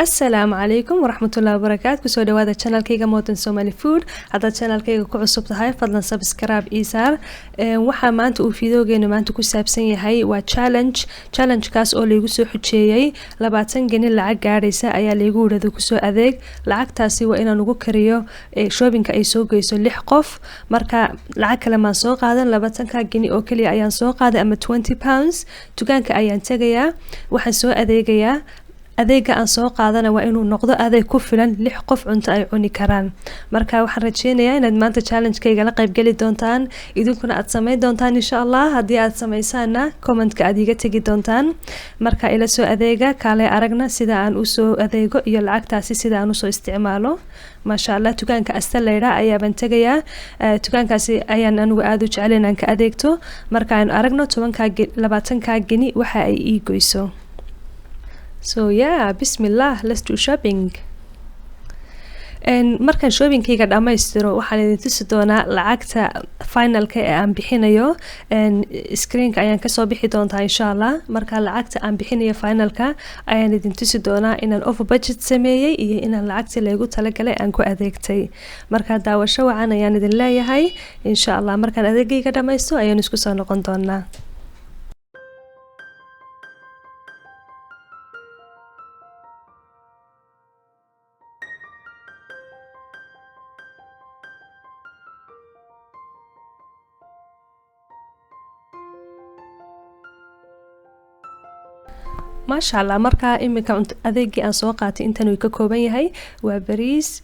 السلام عليكم ورحمة الله وبركاته. كسو دوادا channel كيغا موتن سومالي فود. هذا channel كيغا كعصب تهاي فضلا سبسكرايب إيسار. waxaa maanta uu fiidoogeenu maanta ku saabsan yahay waa challenge kaas oo lagu soo xujiyay 20 gani lacag gaaraysa ayaa lagu wada ku soo adeeg lacagtaasi waa inaan ugu kariyo shoppingka ay soo geyso 6 qof marka lacag kale ma soo qaadan 20 gani oo kaliya ayaan soo qaaday ama 20 pounds dukaanka ayaan tagayaa waxaan soo adeegayaa adeega aan soo qaadana waa inuu noqdo adeeg ku filan 6 qof cunto ay cuni karaan marka waxaan rajeynayaa inaad maanta challenge-kayga la qayb gali doontaan idinkuna aad sameyn doontaan insha Allah haddii aad sameysaana comment-ka aad iga tagi doontaan marka ila soo adeega kaale aragna sida aan u soo adeego iyo lacagtaasi sida aan u soo isticmaalo maasha Allah dukaanka Astaleyra ayaa ban tagayaa dukaankaasi ayaan anigu aad u jecel inaan ka adeegto marka aan aragno 20 gani waxa ay ii goyso. So yeah, bismillah, let's do shopping. markaan shoppingkayga dhamaystiro waxaan idin tusi doonaa lacagta finalka ee aan bixinayo screenka ayaan kasoo bixi doontaa insha Allah marka lacagta aan bixinayo finalka ayaan idin tusi doonaa inaan over budget sameeyay iyo inaan lacagta leegu talagalay aan ku adeegtay marka daawasho wacan ayaan idin leeyahay insha Allah markaan adeegayga dhamaysto ayaan isku soo noqon doonaa. ما شاء الله marka imika adeegii aan soo qaatay intan uu ka kooban yahay waa bariis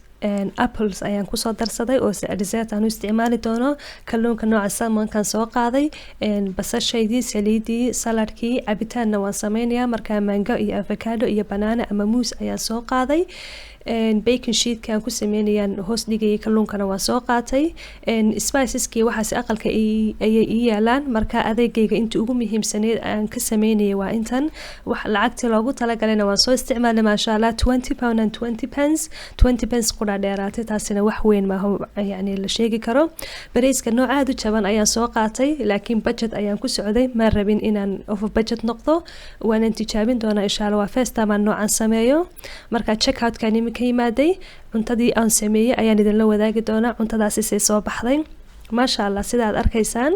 apples ayaan ku soo darsaday oo dessert aan u isticmaali doono kalluunka nooca salmon kan soo qaaday basashaydii saliidii saladkii cabitaanna waan sameynayaa marka mango iyo avocado iyo banana ama muus ayaan soo qaaday bacon sheet kan ku sameynayaan hoos dhigay kalluunkana waan soo qaatay spiceski waxaas aqalka ay yaalaan marka adeegayga inta ugu muhiimsaneed aan ka sameynayay waa intan wax lacagta loogu talagalay waan soo isticmaalay ma sha Allah 20 pound and 20 pence 20 pence qura dheeraatay taasina wax weyn ma yani la sheegi karo bariiska nooc aad u jaban ayaan soo qaatay laakiin budget ayaan ku socday ma rabin inaan over budget noqdo waan tijaabin doonaa insha Allah waa first time aan noocan sameeyo marka check out kan ka yimaaday cuntadii aan sameeyay ayaan idin la wadaagi doonaa cuntadaasi say soo baxday ma sha Allah sida aad arkaysaan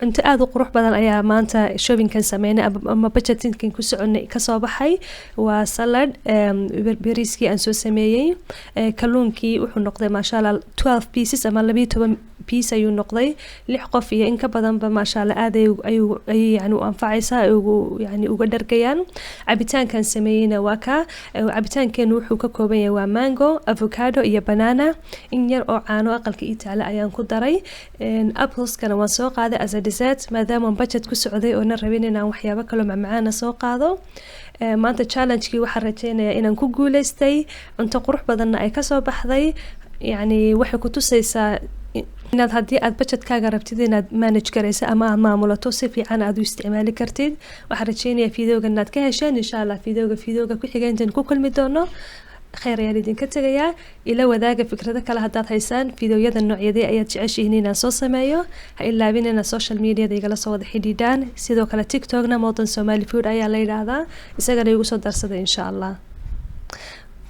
inta aad u qurux badan ayaa maanta shoppingkan sameynay ama budgetinkan ku soconay ka soo baxay waa salad bariiskii aan soo sameeyay kalluunkii wuxuu noqday ma sha Allah 12 pieces ama 12 piece ayuu noqday 6 qof iyo in ka badan ba ma sha Allah aad ayuu yani u anfacaysaa yani uga dhargayaan cabitaankan sameeyayna waa ka cabitaankeenu wuxuu ka kooban yahay waa mango avocado iyo banana in yar oo caano aqalka Italy ayaan ku daray apples kana waan soo qaaday as a dessert maadaama budget ku socday oo na rabin inaan waxyaabo kale macaan soo qaado maanta challenge-kii waxaan rajeynayaa inaan ku guuleystay cunto qurux badanna ay ka soo baxday yani waxay ku tusaysaa inaad haddii aad budgetkaaga rabtid inaad manage garayso ama maamulato si fiican aad u isticmaali kartid waxaan rajeynayaa fiidoogan aad ka hesheen insha Allah fiidooga ku xigeen intaan ku kulmi doono خير يا ريدين كتجيا إلى وذاك فكرة كلها هدات هيسان فيديوهات النوعية أيات تعيشي هنا صوص مايو إلا بيننا السوشيال ميديا ذي جالس صوت حديدان سيدو كلا تيك توكنا موطن سومالي فود أي ليلة هذا يسجل يوصل درس إن شاء الله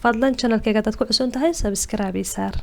فضلا channel كي قد تكون عشان تهاي سبسكرايب يسار.